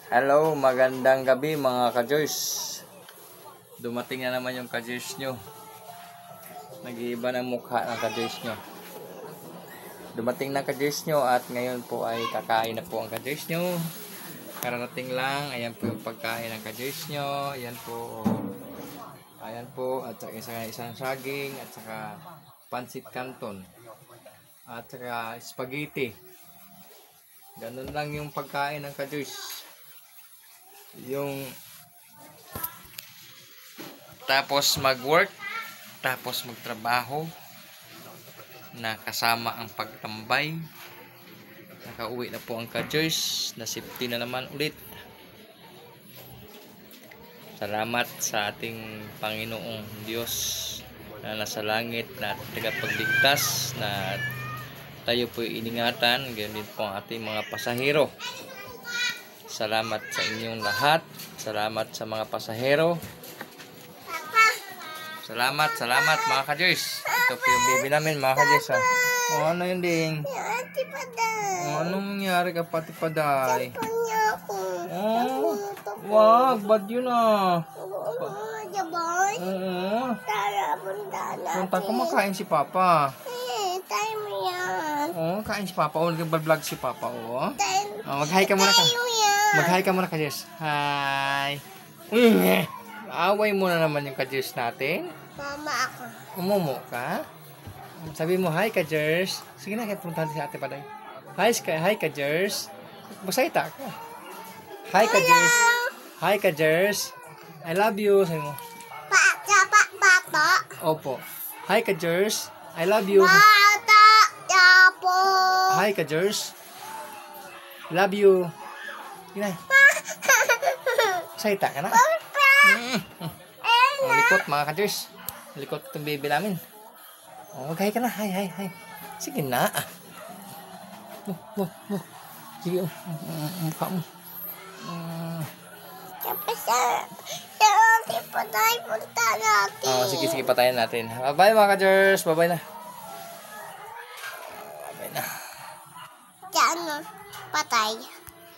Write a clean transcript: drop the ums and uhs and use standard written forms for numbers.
Hello, magandang gabi mga ka-Joyce. Dumating na naman yung ka-Joyce nyo. Nag-iiba ng mukha ng ka-Joyce nyo. Dumating na ka-Joyce nyo at ngayon po ay kakain na po ang ka-Joyce nyo. Kararating lang, ayan po yung pagkain ng ka-Joyce nyo. Ayan po. Ayan po, at saka isang saging, at saka pansit canton. At saka spaghetti. Ganun lang yung pagkain ng ka-Joyce. Yung tapos mag-work, tapos magtrabaho, na kasama ang pagtambay. Nakauwi na po ang ka-Joyce, na safety na naman ulit. Salamat sa ating Panginoong Diyos na nasa langit na tagapagligtas, na tayo po iningatan, ganyan din po ang ating mga pasahero. Salamat sa inyong lahat. Salamat sa mga pasahero. Salamat mga ka-Joyce. Ito po yung baby namin mga ka-Joyce. Oh, ano yun ding? Oh, anong nangyari ka pati paday? Oh, wag, bad yun ah. Oo. Punta kumakain si Papa. Oh, kain si Papa. Oh, nag-vlog si Papa. Oh, mag-hi ka muna ka. Mag-hi ka muna ka-Joyce. Hi. Away mo na naman yung ka-Joyce natin. Mama ako. Umumo ka? Sabi mo, hi ka-Joyce. Sige na, kaya puntahan si ate pa tayo. Hi ka-Joyce. Masayita ka. Hi ka-Joyce. Hi ka-Joyce. I love you. Sabi mo. Bata. Opo. Hi ka-Joyce. I love you. Bata. Yapo. Hi ka-Joyce. Love you. Sige na. Sayita ka na. Oh, likot mga ka-Joyce. Likot itong baby namin. Oh, mag-hi ka na. Hi. Sige na. Sige. Mukha mo. Tapos patay punta natin. Oh, sige, patayin natin. Bye-bye mga ka-Joyce. Bye-bye na. Diyan, patay.